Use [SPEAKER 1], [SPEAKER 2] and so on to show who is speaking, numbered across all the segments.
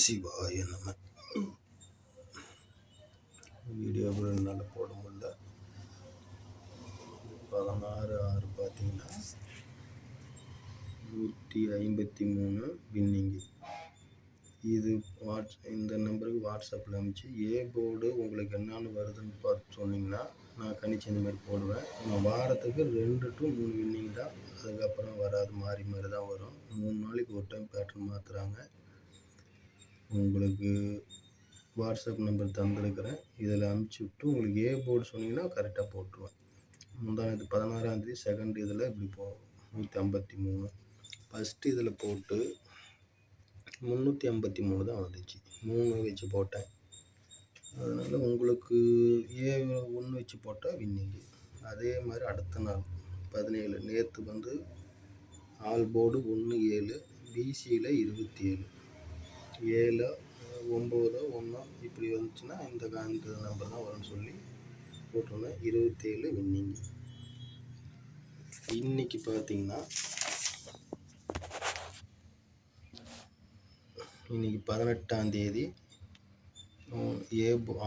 [SPEAKER 1] சிவாய நம. வீடியோவில் என்னால் போட முடியல. 16/6 பார்த்தீங்கன்னா 153 வின்னிங்கு. இது இந்த நம்பருக்கு வாட்ஸ்அப்பில் அனுப்பிச்சு போர்டு உங்களுக்கு என்னென்னு வருதுன்னு பார்த்து சொன்னீங்கன்னா நான் கணிச்சு இந்த மாதிரி போடுவேன். நான் வாரத்துக்கு 2 to 3 வின்னிங் தான், அதுக்கப்புறம் வராது, மாறி மாறி தான் வரும். 3 நாளைக்கு ஒரு டைம் பேட்டர்ன் மாற்றுறாங்க. உங்களுக்கு வாட்ஸ்அப் நம்பர் தந்துருக்கிறேன், இதில் அனுப்பிச்சி விட்டு உங்களுக்கு போர்டு சொன்னீங்கன்னா கரெக்டாக போட்டுருவேன். முந்தானது 16ஆம் தேதி செகண்ட் இதில் இப்படி போகும் 153. ஃபஸ்ட்டு இதில் போட்டு 353 தான் வந்துச்சு. 3 வச்சு போட்டேன். அதனால் உங்களுக்கு 1 வச்சு போட்டால் வின்னிங்கு. அதே மாதிரி அடுத்த நாள் 17 நேற்று வந்து ஆல் போர்டு 17, பிசியில் 27, 7, 9, 1 இப்படி வந்துச்சுன்னா இந்த நம்பர் தான் வரும்னு சொல்லி போட்டிருந்தேன். 27 வின்னிங்கு. இன்னைக்கு பார்த்தீங்கன்னா இன்றைக்கி 18ஆம் தேதி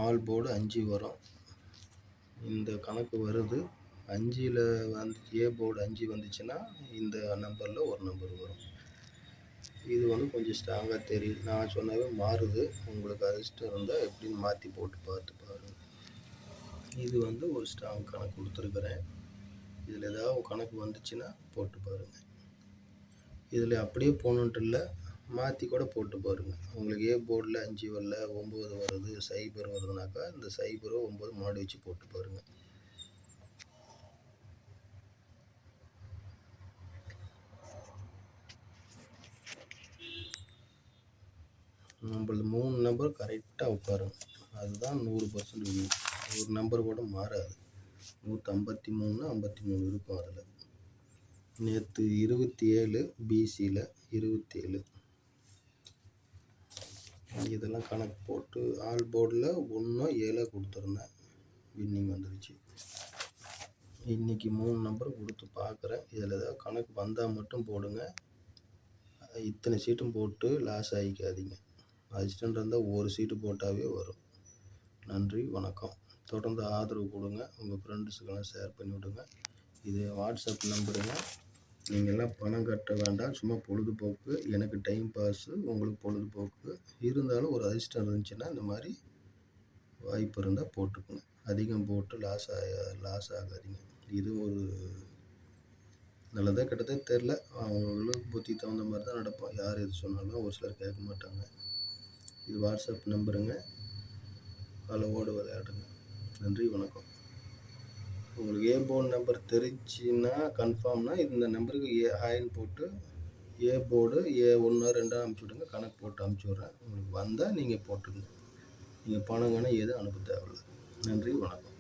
[SPEAKER 1] ஆல் போர்டு 5 வரும். இந்த கணக்கு வருது. 5ல் வந்து போர்டு 5 வந்துச்சுன்னா இந்த நம்பரில் ஒரு நம்பர் வரும். இது வந்து கொஞ்சம் ஸ்ட்ராங்காக தெரியுது. நான் சொன்னாவே மாறுது. உங்களுக்கு அதிர்ஷ்டம் இருந்தால் எப்படின்னு மாற்றி போட்டு பார்த்து பாருங்கள். இது வந்து ஒரு ஸ்ட்ராங் கணக்கு கொடுத்துருக்குறேன். இதில் ஏதாவது கணக்கு வந்துச்சுன்னா போட்டு பாருங்கள். இதில் அப்படியே போகணுன்ட்டு இல்லை, மாற்றி கூட போட்டு பாருங்கள். உங்களுக்கு போர்டில் 5 வரல, 9 வருது, 0 வருதுனாக்கா இந்த 0, 9 முன்னாடி வச்சு போட்டு பாருங்கள். நம்மளது 3 நம்பர் கரெக்டாக உட்காருங்க, அதுதான் 100% வின்னிங். ஒரு நம்பர் கூட மாறாது. 153, 53 இருக்கும். அதில் நேற்று 27, பிசியில் 27. இதெல்லாம் கணக்கு போட்டு ஆல் போர்டில் 1, 7 கொடுத்துருந்தேன், வின்னிங் வந்துருச்சு. இன்றைக்கி 3 நம்பர் கொடுத்து பார்க்குறேன். இதில் ஏதாவது கணக்கு வந்தால் மட்டும் போடுங்க. இத்தனை சீட்டும் போட்டு லாஸ் ஆகிக்காதீங்க. அதிர்ஷ்டம் இருந்தால் ஒரு சீட்டு போட்டாவே வரும். நன்றி, வணக்கம். தொடர்ந்து ஆதரவு கொடுங்க. உங்கள் ஃப்ரெண்ட்ஸுக்கெல்லாம் ஷேர் பண்ணி விடுங்க. இது வாட்ஸ்அப் நம்பருங்க. நீங்கள்லாம் பணம் கட்ட வேண்டாம், சும்மா பொழுதுபோக்கு. எனக்கு டைம் பாஸு, உங்களுக்கு பொழுதுபோக்கு. இருந்தாலும் ஒரு அதிர்ஷ்டம் இருந்துச்சுன்னா இந்த மாதிரி வாய்ப்பு இருந்தால் போட்டுக்குங்க. அதிகம் போட்டு லாஸ் ஆகாதீங்க. இது ஒரு நல்லதாக கெட்டதே தெரில, அவங்களுக்கு புத்தி தகுந்த மாதிரி தான் நடப்போம். யார் எது சொன்னாலும் ஒரு சிலர் கேட்க மாட்டாங்க. இது வாட்ஸ்அப் நம்பருங்க. அளவோடு விளையாடுங்க. நன்றி, வணக்கம். உங்களுக்கு போர்டு நம்பர் தெரிஞ்சுன்னா கன்ஃபார்ம்னா இந்த நம்பருக்கு ஹாய்ன்னு போட்டு போர்டு 1, 2 அனுப்பிச்சி விடுங்க. கணக்கு போட்டு அனுப்பிச்சி விட்றேன். உங்களுக்கு வந்தால் நீங்கள் போட்டுங்க. நீங்கள் பணம் எதுவும் அனுப்ப தேவையில்லை. நன்றி, வணக்கம்.